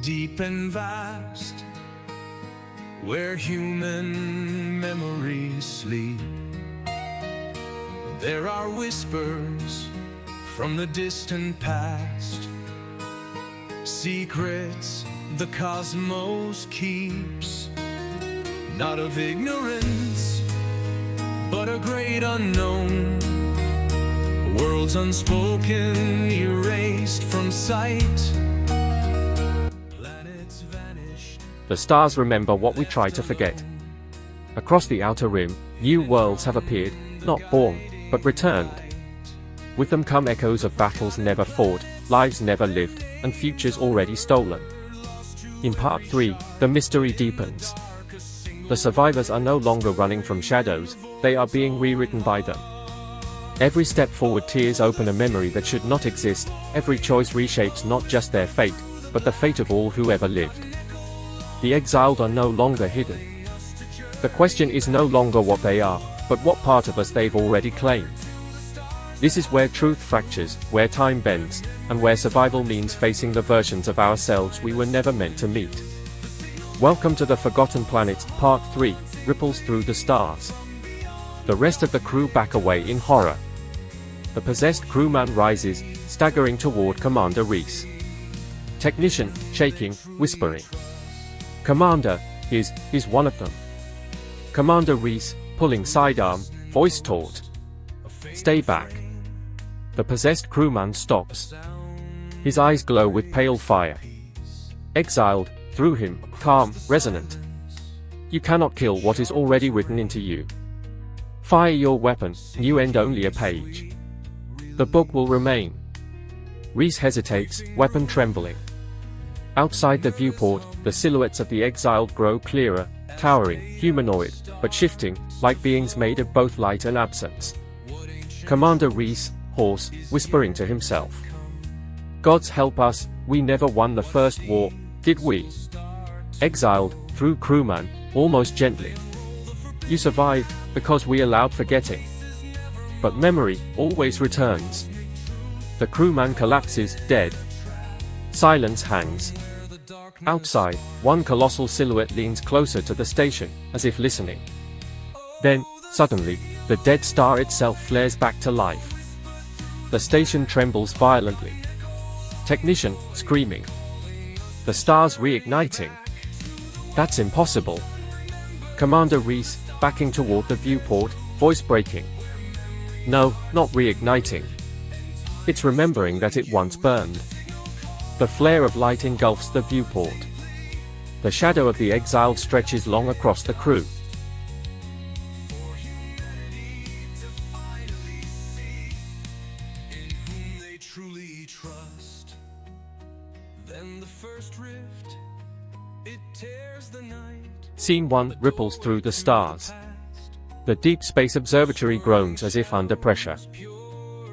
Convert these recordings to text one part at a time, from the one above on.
deep and vast, where human memories sleep. There are whispers from the distant past, secrets the cosmos keeps, not of ignorance, but a great unknown. Worlds unspoken, erased from sight. Planets vanished. The stars remember what we try to forget. Across the outer rim, new worlds have appeared, not born, but returned. With them come echoes of battles never fought, lives never lived, and futures already stolen. In Part 3, the mystery deepens. The survivors are no longer running from shadows, they are being rewritten by them. Every step forward tears open a memory that should not exist, every choice reshapes not just their fate, but the fate of all who ever lived. The exiled are no longer hidden. The question is no longer what they are, but what part of us they've already claimed. This is where truth fractures, where time bends, and where survival means facing the versions of ourselves we were never meant to meet. Welcome to the Forgotten Planets, Part 3, Ripples Through the Stars. The rest of the crew back away in horror. The possessed crewman rises, staggering toward Commander Reese. Technician, shaking, whispering. Commander, is one of them. Commander Reese, pulling sidearm, voice taut. Stay back. The possessed crewman stops. His eyes glow with pale fire. Exiled, through him, calm, resonant. You cannot kill what is already written into you. Fire your weapon, you end only a page. The book will remain. Reese hesitates, weapon trembling. Outside the viewport, the silhouettes of the exiled grow clearer, towering, humanoid, but shifting, like beings made of both light and absence. Commander Reese, hoarse, whispering to himself. Gods help us, we never won the first war, did we? Exiled, through crewman, almost gently. You survived, because we allowed forgetting. But memory always returns. The crewman collapses, dead. Silence hangs. Outside, one colossal silhouette leans closer to the station, as if listening. Then, suddenly, the dead star itself flares back to life. The station trembles violently. Technician, screaming. The star's reigniting. That's impossible. Commander Reese, backing toward the viewport, voice breaking. No, not reigniting. It's remembering that it once burned. The flare of light engulfs the viewport. The shadow of the exiled stretches long across the crew. Scene 1, ripples through the stars. The Deep Space Observatory groans as if under pressure.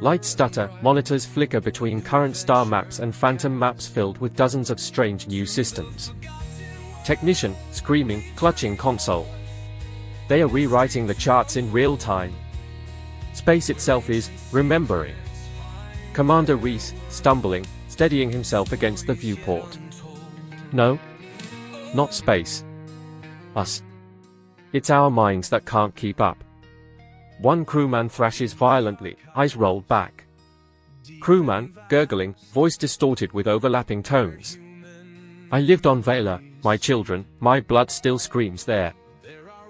Lights stutter, monitors flicker between current star maps and phantom maps filled with dozens of strange new systems. Technician, screaming, clutching console. They are rewriting the charts in real time. Space itself is remembering. Commander Reese, stumbling, steadying himself against the viewport. No. Not space. Us. It's our minds that can't keep up. One crewman thrashes violently, eyes rolled back. Crewman, gurgling, voice distorted with overlapping tones. I lived on Veyla, my children, my blood still screams there.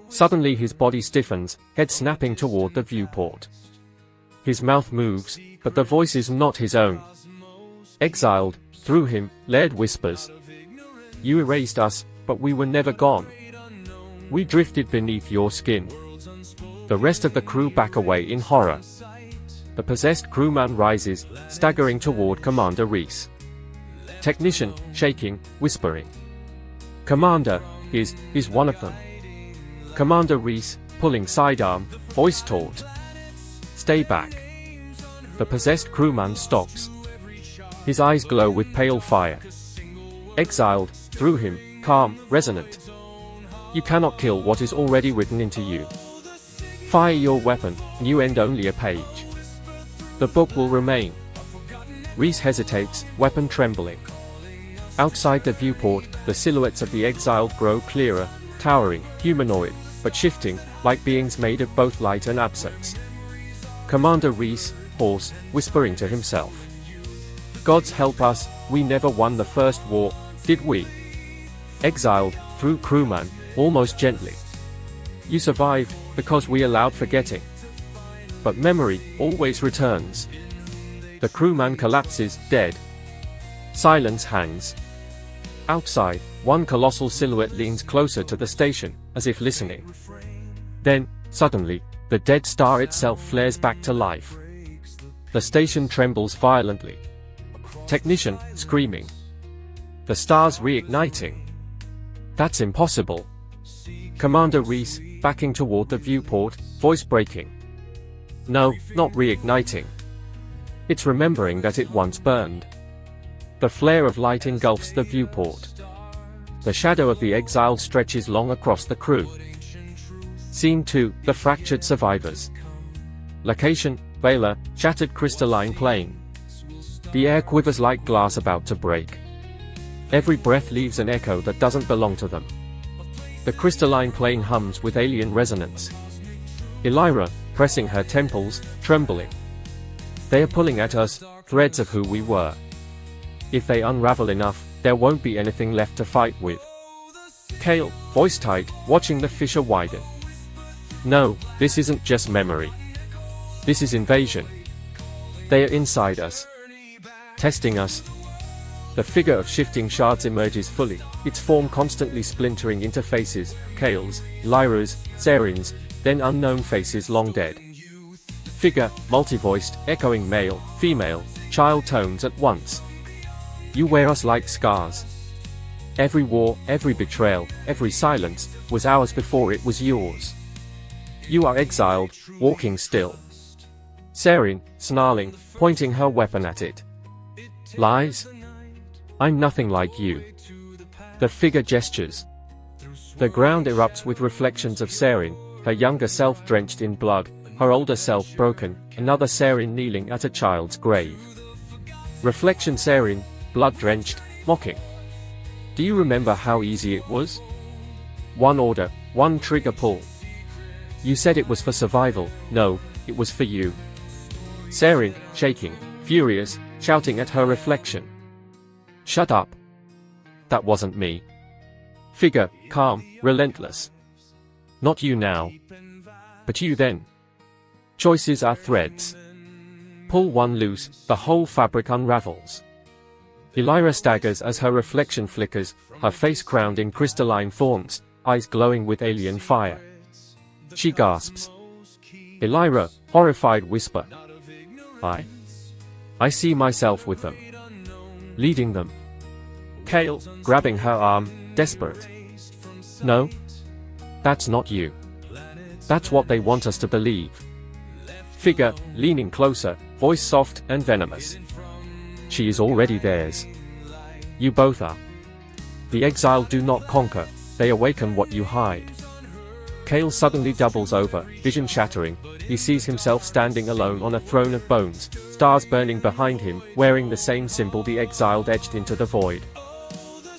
Suddenly his body stiffens, head snapping toward the viewport. His mouth moves, but the voice is not his own. Exiled, through him, Laird whispers. You erased us, but we were never gone. We drifted beneath your skin. The rest of the crew back away in horror. The possessed crewman rises, staggering toward Commander Reese. Technician, shaking, whispering. Commander, is one of them. Commander Reese, pulling sidearm, voice taut. Stay back. The possessed crewman stops. His eyes glow with pale fire. Exiled, through him, calm, resonant. You cannot kill what is already written into you. Fire your weapon, you end only a page. The book will remain. Reese hesitates, weapon trembling. Outside the viewport, the silhouettes of the Exiled grow clearer, towering, humanoid, but shifting, like beings made of both light and absence. Commander Reese, hoarse, whispering to himself. Gods help us, we never won the first war, did we? Exiled, through crewman, almost gently. You survived, because we allowed forgetting. But memory, always returns. The crewman collapses, dead. Silence hangs. Outside, one colossal silhouette leans closer to the station, as if listening. Then, suddenly, the dead star itself flares back to life. The station trembles violently. Technician, screaming. The star's reigniting. That's impossible. Commander Reese, backing toward the viewport, voice breaking. No, not reigniting. It's remembering that it once burned. The flare of light engulfs the viewport. The shadow of the Exiled stretches long across the crew. Scene 2, The Fractured Survivors. Location, Veyla, shattered crystalline plain. The air quivers like glass about to break. Every breath leaves an echo that doesn't belong to them. The crystalline plain hums with alien resonance. Elira, pressing her temples, trembling. They are pulling at us, threads of who we were. If they unravel enough, there won't be anything left to fight with. Kael, voice tight, watching the fissure widen. No, this isn't just memory. This is invasion. They are inside us. Testing us. The figure of shifting shards emerges fully, its form constantly splintering into faces, Kael's, Elira's, Serin's, then unknown faces long dead. Figure, multi-voiced, echoing male, female, child tones at once. You wear us like scars. Every war, every betrayal, every silence, was ours before it was yours. You are exiled, walking still. Serin, snarling, pointing her weapon at it. Lies? I'm nothing like you. The figure gestures. The ground erupts with reflections of Serin, her younger self drenched in blood, her older self broken, another Serin kneeling at a child's grave. Reflection Serin, blood-drenched, mocking. Do you remember how easy it was? One order, one trigger pull. You said it was for survival, no, it was for you. Serin, shaking, furious, shouting at her reflection. Shut up. That wasn't me. Figure, calm, relentless. Not you now. But you then. Choices are threads. Pull one loose, the whole fabric unravels. Elira staggers as her reflection flickers, her face crowned in crystalline thorns, eyes glowing with alien fire. She gasps. Elira, horrified whisper. I see myself with them. Leading them. Kael, grabbing her arm, desperate. No. That's not you. That's what they want us to believe. Figure, leaning closer, voice soft and venomous. She is already theirs. You both are. The exiled do not conquer, they awaken what you hide. Kael suddenly doubles over, vision shattering. He sees himself standing alone on a throne of bones, stars burning behind him, wearing the same symbol the exiled etched into the void.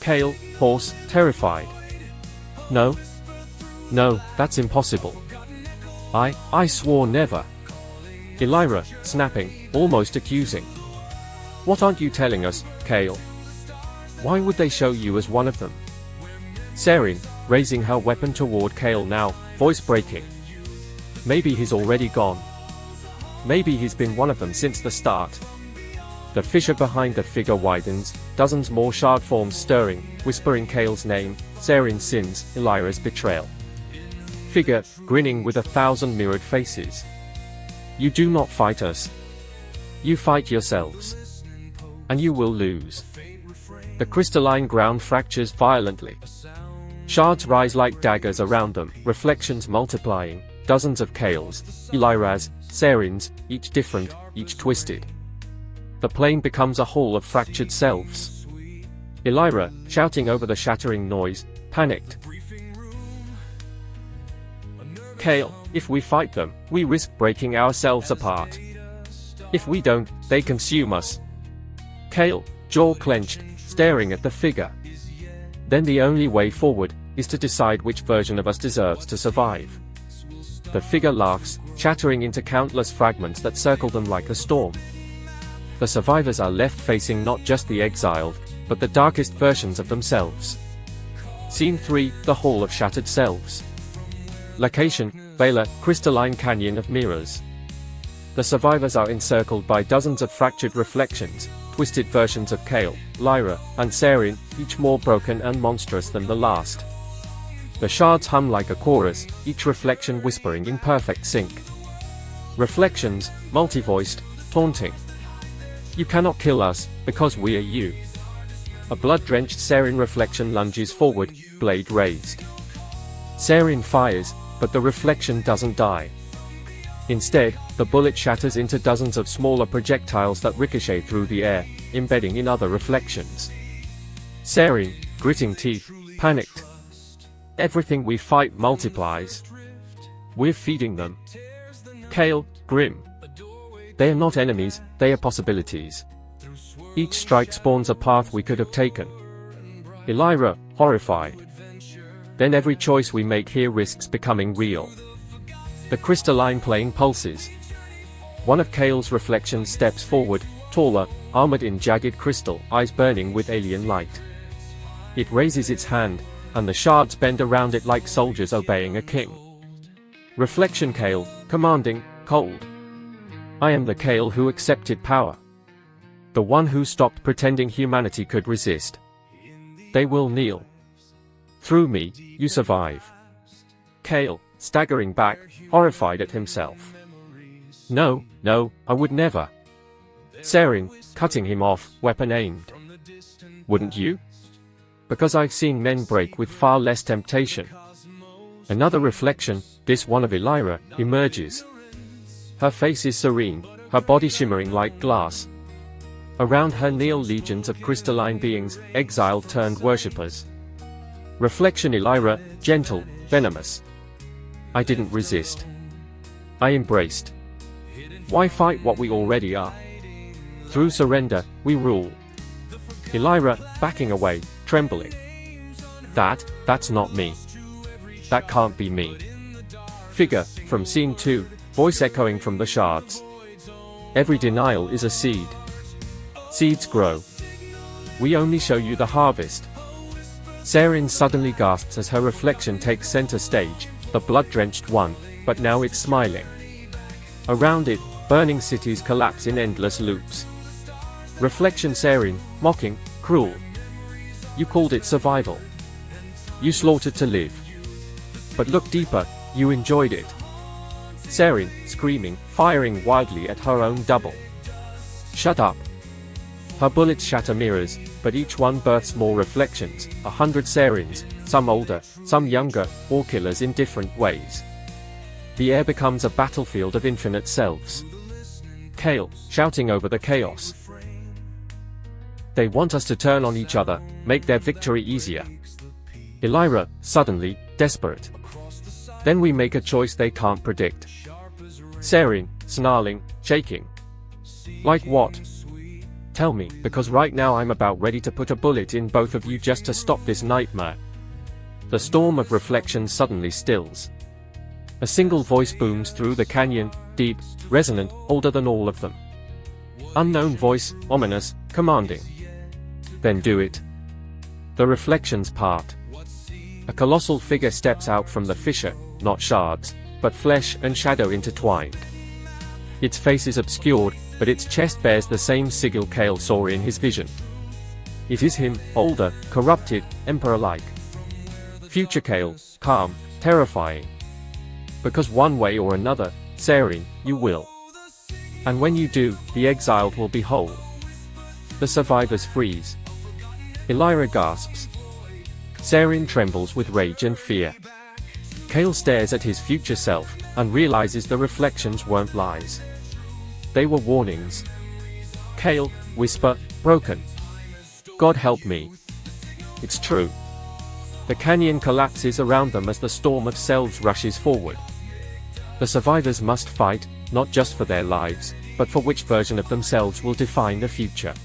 Kael, hoarse, terrified. No. No, that's impossible. I swore never. Elira, snapping, almost accusing. What aren't you telling us, Kael? Why would they show you as one of them? Serin, raising her weapon toward Kael now, voice breaking. Maybe he's already gone. Maybe he's been one of them since the start. The fissure behind the figure widens, dozens more shard forms stirring, whispering Kael's name, Serin's sins, Elira's betrayal. Figure, grinning with 1,000 mirrored faces. You do not fight us. You fight yourselves. And you will lose. The crystalline ground fractures violently. Shards rise like daggers around them, reflections multiplying, dozens of Kael's, Elira's, Serin's, each different, each twisted. The plane becomes a hall of fractured selves. Elira, shouting over the shattering noise, panicked. Kael, if we fight them, we risk breaking ourselves apart. If we don't, they consume us. Kael, jaw clenched, staring at the figure. Then the only way forward is to decide which version of us deserves to survive. The figure laughs, shattering into countless fragments that circle them like a storm. The survivors are left facing not just the exiled, but the darkest versions of themselves. Scene 3, The Hall of Shattered Selves. Location, Veyla, Crystalline Canyon of Mirrors. The survivors are encircled by dozens of fractured reflections, twisted versions of Kael, Elira, and Serin, each more broken and monstrous than the last. The shards hum like a chorus, each reflection whispering in perfect sync. Reflections, multi-voiced, taunting. You cannot kill us, because we are you. A blood-drenched Serin reflection lunges forward, blade raised. Serin fires, but the reflection doesn't die. Instead, the bullet shatters into dozens of smaller projectiles that ricochet through the air, embedding in other reflections. Serin, gritting teeth, panicked. Everything we fight multiplies. We're feeding them. Kael, grim. They are not enemies, they are possibilities. Each strike spawns a path we could have taken. Elira, horrified. Then every choice we make here risks becoming real. The crystalline plane pulses. One of Kael's reflections steps forward, taller, armored in jagged crystal, eyes burning with alien light. It raises its hand, and the shards bend around it like soldiers obeying a king. Reflection Kael, commanding, cold. I am the Kael who accepted power. The one who stopped pretending humanity could resist. They will kneel. Through me, you survive. Kael, staggering back, horrified at himself. No, I would never. Serin, cutting him off, weapon aimed. Wouldn't you? Because I've seen men break with far less temptation. Another reflection, this one of Elira, emerges. Her face is serene, her body shimmering like glass. Around her kneel legions of crystalline beings, exiled turned worshippers. Reflection Elira, gentle, venomous. I didn't resist. I embraced. Why fight what we already are? Through surrender, we rule. Elira, backing away, trembling. That's not me. That can't be me. Figure, from scene 2, voice echoing from the shards. Every denial is a seed. Seeds grow. We only show you the harvest. Serin suddenly gasps as her reflection takes center stage, the blood-drenched one, but now it's smiling. Around it, burning cities collapse in endless loops. Reflection Serin, mocking, cruel. You called it survival. You slaughtered to live. But look deeper, you enjoyed it. Serin, screaming, firing wildly at her own double. Shut up. Her bullets shatter mirrors, but each one births more reflections, 100 Serins, some older, some younger, all killers in different ways. The air becomes a battlefield of infinite selves. Kael, shouting over the chaos. They want us to turn on each other, make their victory easier. Elira, suddenly, desperate. Then we make a choice they can't predict. Serin, snarling, shaking. Like what? Tell me, because right now I'm about ready to put a bullet in both of you just to stop this nightmare. The storm of reflection suddenly stills. A single voice booms through the canyon, deep, resonant, older than all of them. Unknown voice, ominous, commanding. Then do it. The reflections part. A colossal figure steps out from the fissure, not shards, but flesh and shadow intertwined. Its face is obscured, but its chest bears the same sigil Kael saw in his vision. It is him, older, corrupted, emperor-like. Future Kael, calm, terrifying. Because one way or another, Serin, you will. And when you do, the exiled will be whole. The survivors freeze. Elira gasps. Serin trembles with rage and fear. Kael stares at his future self, and realizes the reflections weren't lies. They were warnings. Kael, whisper, broken. God help me. It's true. The canyon collapses around them as the storm of selves rushes forward. The survivors must fight, not just for their lives, but for which version of themselves will define the future.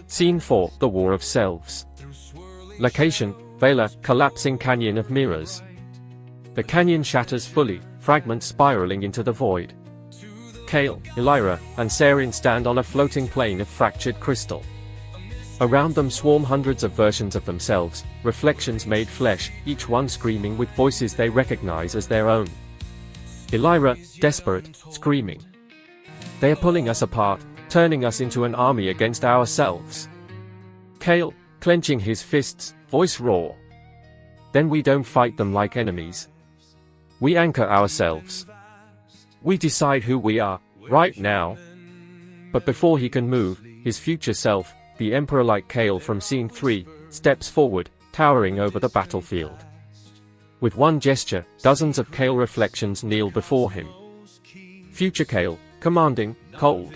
Scene 4, The War of Selves. Location, Veyla, collapsing canyon of mirrors. The canyon shatters fully, fragments spiraling into the void. Kael, Elira, and Serin stand on a floating plane of fractured crystal. Around them swarm hundreds of versions of themselves, reflections made flesh, each one screaming with voices they recognize as their own. Elira, desperate, screaming. They are pulling us apart, turning us into an army against ourselves. Kael, clenching his fists, voice raw. Then we don't fight them like enemies. We anchor ourselves. We decide who we are, right now. But before he can move, his future self, the emperor-like Kael from Scene 3, steps forward, towering over the battlefield. With one gesture, dozens of Kael reflections kneel before him. Future Kael, commanding, cold.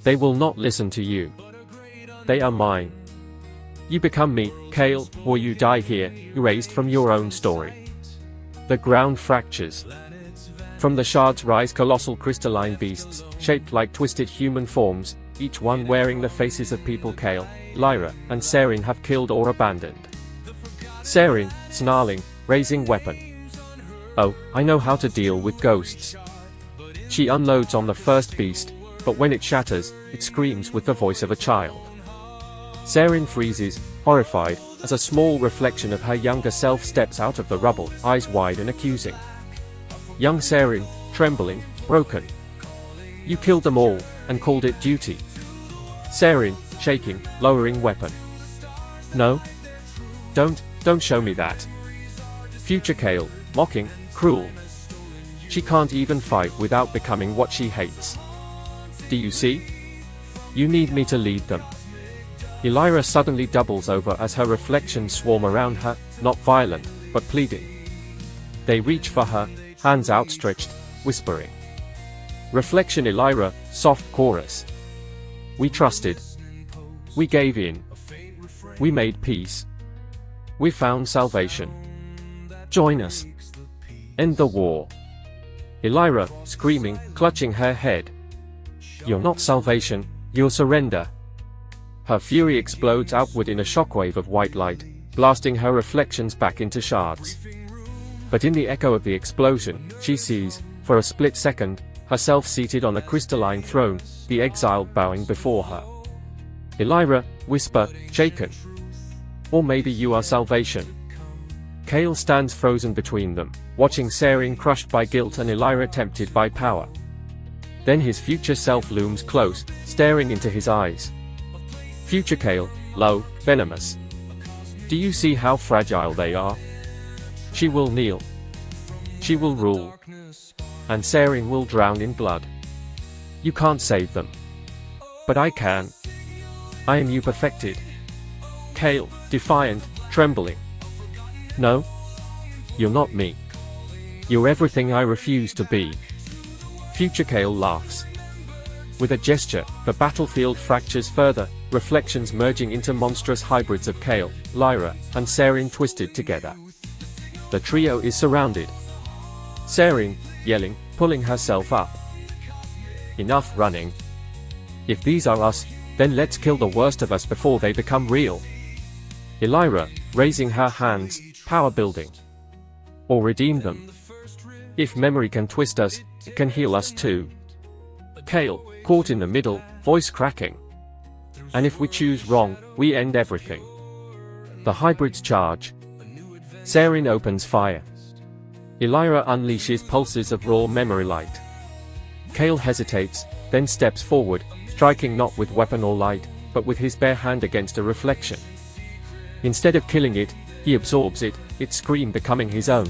They will not listen to you. They are mine. You become me, Kael, or you die here, erased from your own story. The ground fractures. From the shards rise colossal crystalline beasts, shaped like twisted human forms, each one wearing the faces of people Kael, Elira, and Serin have killed or abandoned. Serin, snarling, raising weapon. Oh, I know how to deal with ghosts. She unloads on the first beast, but when it shatters, it screams with the voice of a child. Serin freezes, horrified, as a small reflection of her younger self steps out of the rubble, eyes wide and accusing. Young Serin, trembling, broken. You killed them all, and called it duty. Serin, shaking, lowering weapon. No. Don't show me that. Future Kael, mocking, cruel. She can't even fight without becoming what she hates. Do you see? You need me to lead them. Elira suddenly doubles over as her reflections swarm around her, not violent, but pleading. They reach for her, hands outstretched, whispering. Reflection Elira, soft chorus. We trusted. We gave in. We made peace. We found salvation. Join us. End the war. Elira, screaming, clutching her head. You're not salvation, you're surrender. Her fury explodes outward in a shockwave of white light, blasting her reflections back into shards. But in the echo of the explosion, she sees, for a split second, herself seated on a crystalline throne, the Exiled bowing before her. Elira, whisper, shaken. Or maybe you are salvation. Kael stands frozen between them, watching Serin crushed by guilt and Elira tempted by power. Then his future self looms close, staring into his eyes. Future Kael, low, venomous. Do you see how fragile they are? She will kneel. She will rule. And Serin will drown in blood. You can't save them. But I can. I am you perfected. Kael, defiant, trembling. No. You're not me. You're everything I refuse to be. Future Kael laughs. With a gesture, the battlefield fractures further, reflections merging into monstrous hybrids of Kael, Elira, and Serin twisted together. The trio is surrounded. Serin, yelling, pulling herself up. Enough running. If these are us, then let's kill the worst of us before they become real. Elira, raising her hands, power building. Or redeem them. If memory can twist us, it can heal us too. Kael, caught in the middle, voice cracking. And if we choose wrong, we end everything. The hybrids charge. Serin opens fire. Elira unleashes pulses of raw memory light. Kael hesitates, then steps forward, striking not with weapon or light, but with his bare hand against a reflection. Instead of killing it, he absorbs it, its scream becoming his own.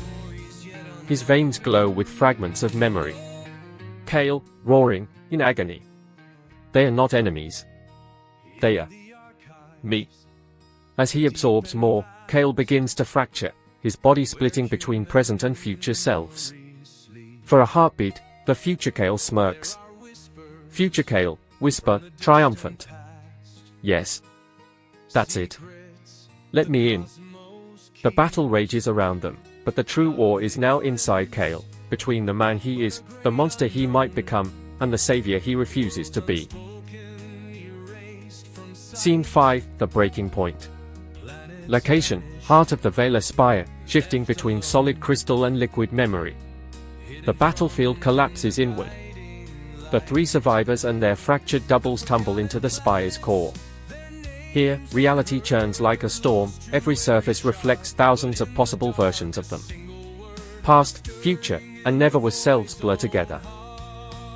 His veins glow with fragments of memory. Kael, roaring, in agony. They are not enemies. They are me. As he absorbs more, Kael begins to fracture, his body splitting between present and future selves. For a heartbeat, the future Kael smirks. Future Kael, whisper, triumphant. Yes. That's it. Let me in. The battle rages around them, but the true war is now inside Kael, between the man he is, the monster he might become, and the savior he refuses to be. Scene 5, The Breaking Point. Location, heart of the Veyla spire, shifting between solid crystal and liquid memory. The battlefield collapses inward. The three survivors and their fractured doubles tumble into the spire's core. Here, reality churns like a storm, every surface reflects thousands of possible versions of them. Past, future, and never was selves blur together.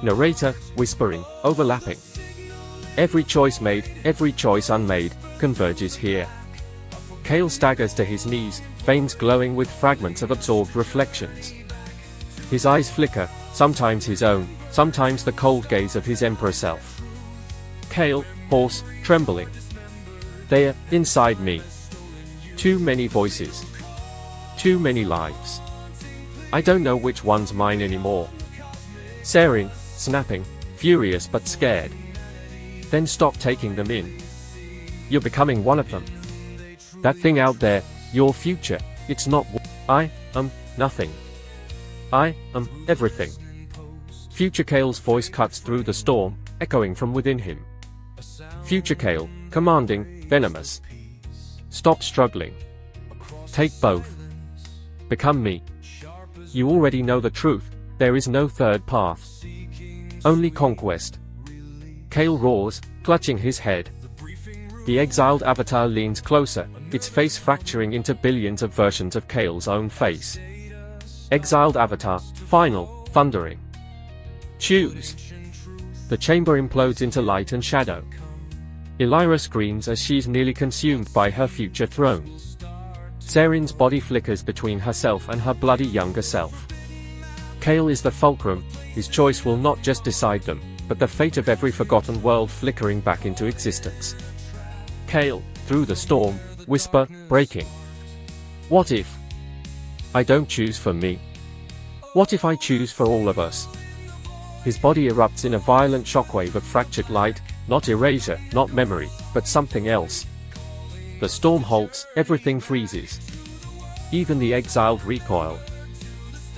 Narrator, whispering, overlapping. Every choice made, every choice unmade, converges here. Kael staggers to his knees, veins glowing with fragments of absorbed reflections. His eyes flicker, sometimes his own, sometimes the cold gaze of his emperor self. Kael, hoarse, trembling. There, inside me. Too many voices. Too many lives. I don't know which one's mine anymore. Serin, snapping, furious but scared. Then stop taking them in. You're becoming one of them. That thing out there, your future, it's not. I am nothing. I am everything. Future Kael's voice cuts through the storm, echoing from within him. Future Kael, commanding, venomous. Stop struggling. Take both. Become me. You already know the truth, there is no third path. Only conquest. Kael roars, clutching his head. The exiled avatar leans closer, its face fracturing into billions of versions of Kael's own face. Exiled avatar, final, thundering. Choose. The chamber implodes into light and shadow. Elira screams as she's nearly consumed by her future throne. Serin's body flickers between herself and her bloody younger self. Kael is the fulcrum, his choice will not just decide them, but the fate of every forgotten world flickering back into existence. Kael, through the storm, whisper, breaking. What if I don't choose for me? What if I choose for all of us? His body erupts in a violent shockwave of fractured light, not erasure, not memory, but something else. The storm halts, everything freezes. Even the exiled recoil.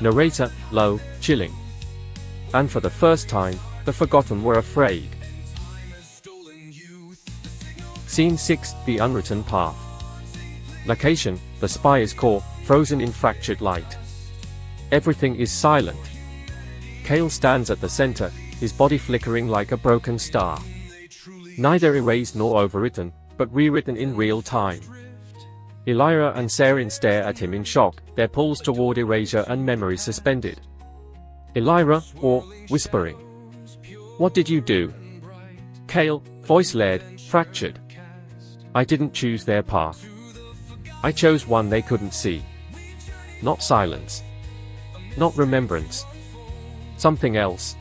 Narrator, low, chilling. And for the first time, the forgotten were afraid. Scene 6, The Unwritten Path. Location, the spire's core, frozen in fractured light. Everything is silent. Kael stands at the center, his body flickering like a broken star. Neither erased nor overwritten, but rewritten in real time. Elira and Serin stare at him in shock, their pulls toward erasure and memory suspended. Elira, whispering. What did you do? Kael, voice-led, fractured. I didn't choose their path. I chose one they couldn't see. Not silence. Not remembrance. Something else.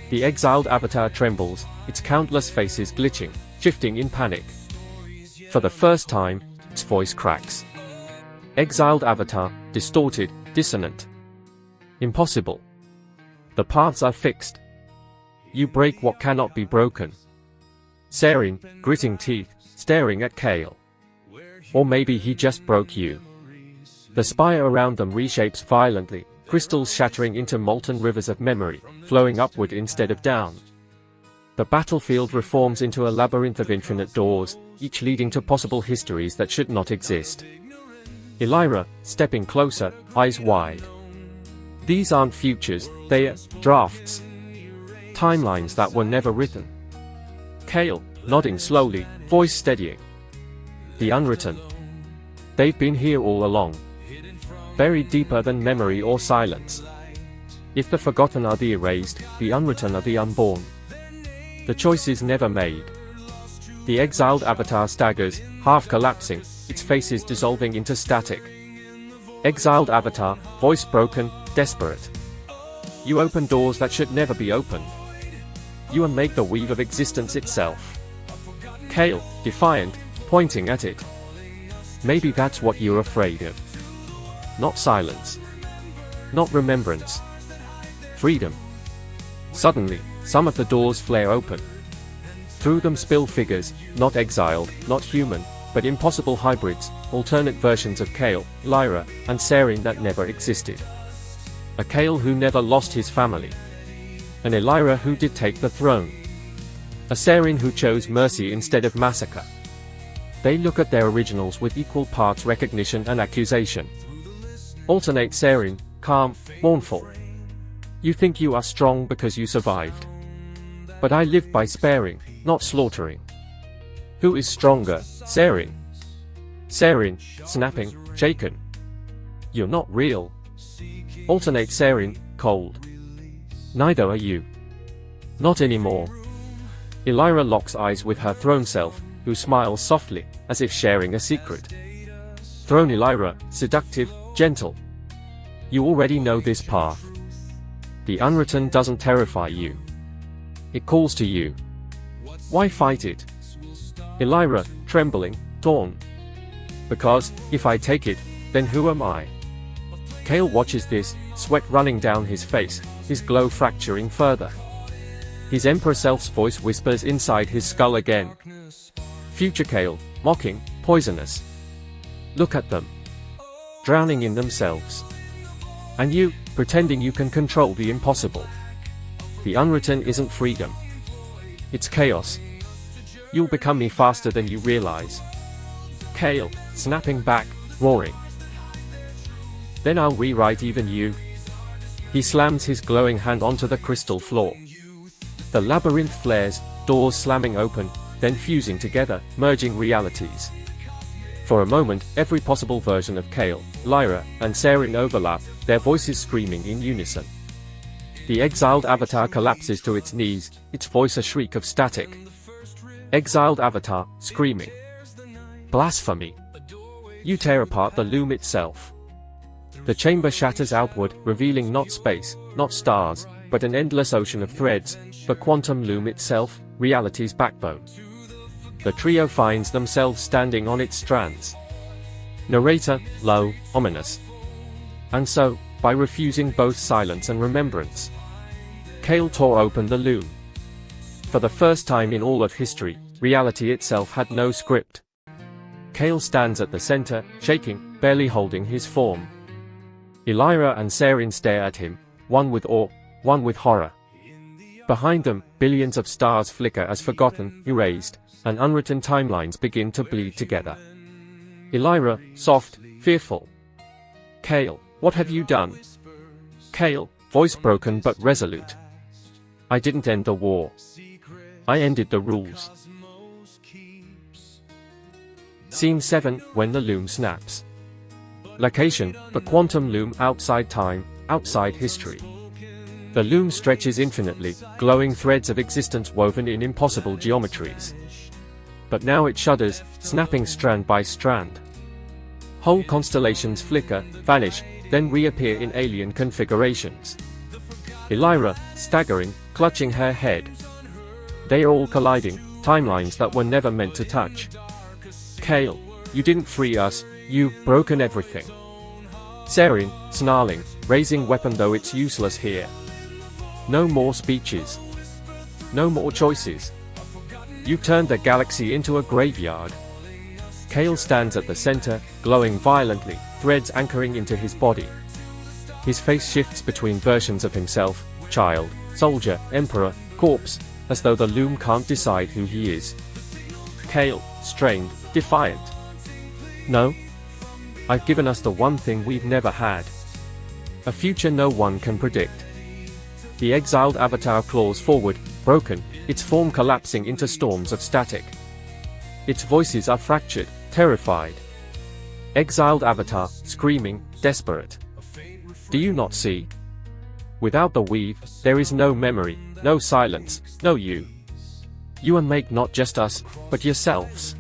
The exiled avatar trembles, its countless faces glitching, shifting in panic. For the first time, its voice cracks. Exiled avatar, distorted, dissonant. Impossible. The paths are fixed. You break what cannot be broken. Serin, gritting teeth, staring at Kael. Or maybe he just broke you. The spire around them reshapes violently, crystals shattering into molten rivers of memory, flowing upward instead of down. The battlefield reforms into a labyrinth of infinite doors, each leading to possible histories that should not exist. Elira, stepping closer, eyes wide. These aren't futures, they are drafts. Timelines that were never written. Kael, nodding slowly, voice steadying. The unwritten. They've been here all along. Buried deeper than memory or silence. If the forgotten are the erased, the unwritten are the unborn. The choice is never made. The exiled avatar staggers, half collapsing, its faces dissolving into static. Exiled avatar, voice broken, desperate. You open doors that should never be opened. You unmake the weave of existence itself. Kael, defiant, pointing at it. Maybe that's what you're afraid of. Not silence. Not remembrance. Freedom. Suddenly, some of the doors flare open. Through them spill figures, not exiled, not human, but impossible hybrids, alternate versions of Kael, Elira, and Serin that never existed. A Kael who never lost his family. An Elira who did take the throne. A Serin who chose mercy instead of massacre. They look at their originals with equal parts recognition and accusation. Alternate Serin, calm, mournful. You think you are strong because you survived. But I live by sparing, not slaughtering. Who is stronger, Serin? Serin, snapping, shaken. You're not real. Alternate Serin, cold. Neither are you. Not anymore. Elira locks eyes with her throne self, who smiles softly, as if sharing a secret. Throne Elira, seductive, gentle. You already know this path. The unwritten doesn't terrify you. It calls to you. Why fight it? Elira, trembling, torn. Because, if I take it, then who am I? Kael watches this, sweat running down his face, his glow fracturing further. His Emperor Self's voice whispers inside his skull again. Future Kael, mocking, poisonous. Look at them. Drowning in themselves. And you, pretending you can control the impossible. The unwritten isn't freedom. It's chaos. You'll become me faster than you realize. Kael, snapping back, roaring. Then I'll rewrite even you. He slams his glowing hand onto the crystal floor. The labyrinth flares, doors slamming open, then fusing together, merging realities. For a moment, every possible version of Kael, Elira, and Serin overlap, their voices screaming in unison. The exiled avatar collapses to its knees, its voice a shriek of static. Exiled avatar, screaming. Blasphemy! You tear apart the loom itself. The chamber shatters outward, revealing not space, not stars, but an endless ocean of threads, the quantum loom itself, reality's backbone. The trio finds themselves standing on its strands. Narrator, low, ominous. And so, by refusing both silence and remembrance, Kael tore open the loom. For the first time in all of history, reality itself had no script. Kael stands at the center, shaking, barely holding his form. Elira and Serin stare at him, one with awe, one with horror. Behind them, billions of stars flicker as forgotten, erased, and unwritten timelines begin to bleed together. Elira, soft, fearful. Kael, what have you done? Kael, voice broken but resolute. I didn't end the war. I ended the rules. Scene 7, when the loom snaps. Location, the quantum loom outside time, outside history. The loom stretches infinitely, glowing threads of existence woven in impossible geometries. But now it shudders, snapping strand by strand. Whole constellations flicker, vanish, then reappear in alien configurations. Elira, staggering, clutching her head. They are all colliding, timelines that were never meant to touch. Kael, you didn't free us, you've broken everything. Serin, snarling, raising weapon though it's useless here. No more speeches. No more choices. You turned the galaxy into a graveyard. Kael stands at the center, glowing violently, threads anchoring into his body. His face shifts between versions of himself, child, soldier, emperor, corpse, as though the loom can't decide who he is. Kael, strained, defiant. No. I've given us the one thing we've never had. A future no one can predict. The exiled avatar claws forward, broken, its form collapsing into storms of static. Its voices are fractured, terrified. Exiled avatar, screaming, desperate. Do you not see? Without the weave, there is no memory, no silence, no you. You unmake not just us, but yourselves.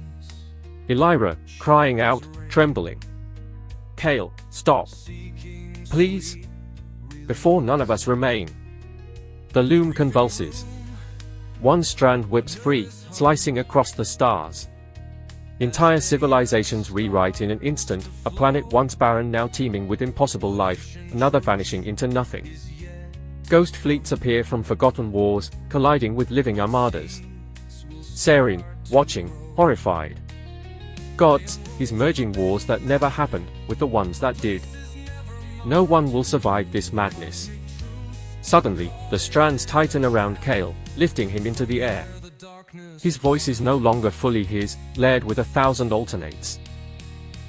Elira, crying out, trembling. Kael, stop. Please? Before none of us remain. The loom convulses. One strand whips free, slicing across the stars. Entire civilizations rewrite in an instant, a planet once barren now teeming with impossible life, another vanishing into nothing. Ghost fleets appear from forgotten wars, colliding with living armadas. Serin, watching, horrified. Gods, he's merging wars that never happened, with the ones that did. No one will survive this madness. Suddenly, the strands tighten around Kael, lifting him into the air. His voice is no longer fully his, layered with 1,000 alternates.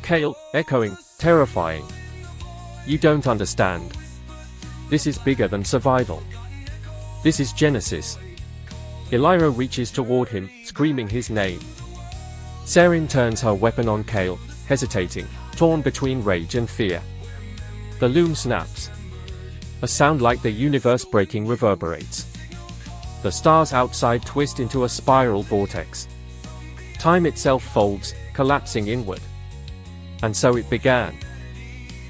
Kael, echoing, terrifying. You don't understand. This is bigger than survival. This is Genesis. Elira reaches toward him, screaming his name. Serin turns her weapon on Kael, hesitating, torn between rage and fear. The loom snaps. A sound like the universe breaking reverberates. The stars outside twist into a spiral vortex. Time itself folds, collapsing inward. And so it began.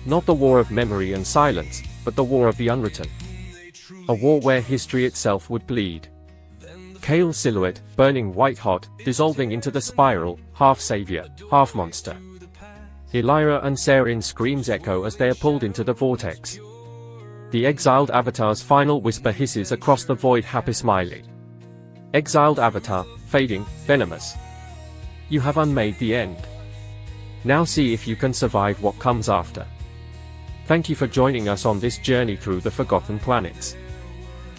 Not the war of memory and silence, but the war of the unwritten. A war where history itself would bleed. Kael's silhouette, burning white-hot, dissolving into the spiral, half savior, half monster. Elira and Serin's screams echo as they are pulled into the vortex. The exiled avatar's final whisper hisses across the void, happy smiley. Exiled avatar, fading, venomous. You have unmade the end. Now see if you can survive what comes after. Thank you for joining us on this journey through the Forgotten Planets.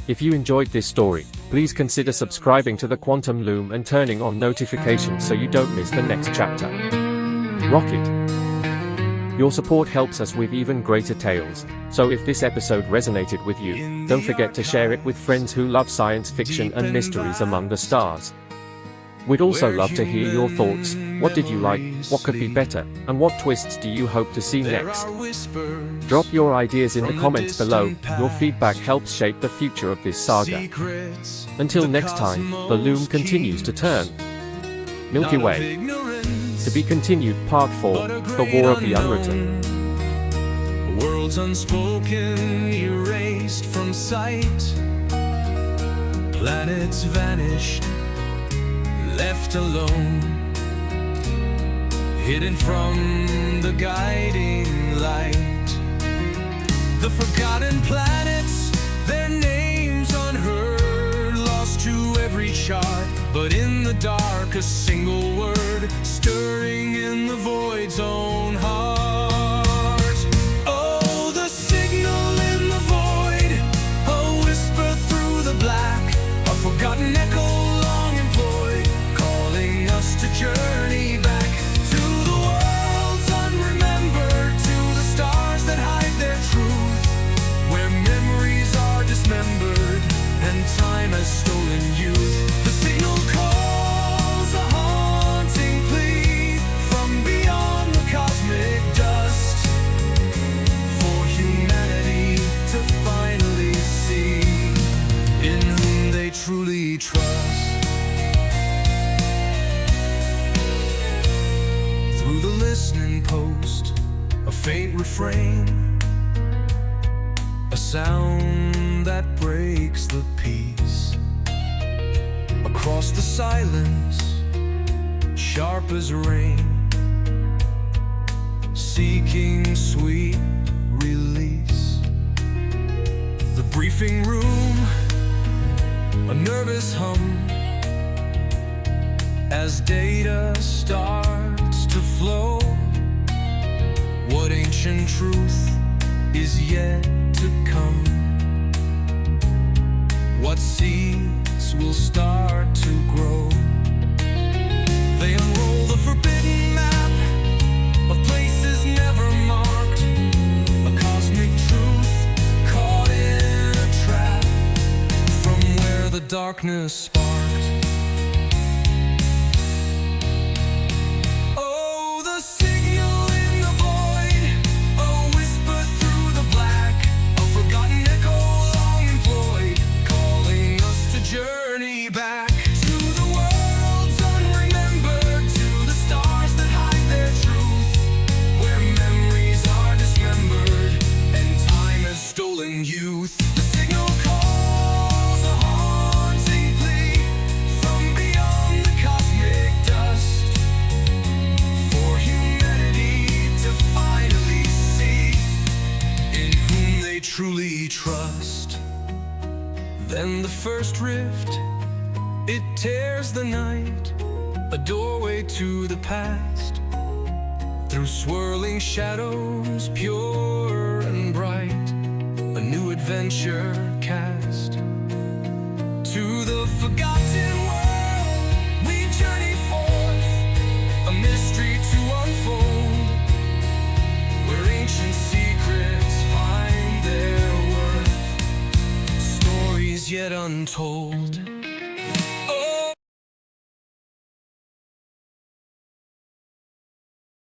If you enjoyed this story, please consider subscribing to the Quantum Loom and turning on notifications so you don't miss the next chapter. Rocket. Your support helps us with even greater tales, so if this episode resonated with you, don't forget to share it with friends who love science fiction and mysteries among the stars. We'd also love to hear your thoughts. What did you like, what could be better, and what twists do you hope to see next? Drop your ideas in the comments below. Your feedback helps shape the future of this saga. Until next time, the loom continues to turn. Milky Way. To be continued, Part 4, The War of the Unwritten. Worlds unspoken, erased from sight. Planets vanished, left alone, hidden from the guiding light. The forgotten planets, their names unheard, lost to every chart, but in the dark a single word, stirring in the void's own heart. Oh, the signal in the void, a whisper through the black, a forgotten echo long employed, calling us to journey back to the worlds unremembered, to the stars that hide their truth, where memories are dismembered and time has stolen youth. The signal calls a haunting plea from beyond the cosmic dust, for humanity to finally see in whom they truly trust. Through the listening post, a faint refrain, a sound that breaks the peace. Across the silence, sharp as rain, seeking sweet release. The briefing room, a nervous hum, as data starts to flow. What ancient truth is yet to come? What seeds will start to grow? They unroll the forbidden map of places never marked, a cosmic truth caught in a trap, from where the darkness sparked. Oh, the signal in the void, a whisper through the black, a forgotten echo long employed, calling us to journey back to the worlds unremembered, to the stars that hide their truth, where memories are dismembered and time has stolen youth. The signal calls a haunting plea from beyond the cosmic dust, for humanity to finally see in whom they truly trust. Then the first rift, it tears the night, a doorway to the past, through swirling shadows, pure and bright. A new adventure cast. To the forgotten world we journey forth, a mystery to unfold, where ancient secrets find their worth, stories yet untold.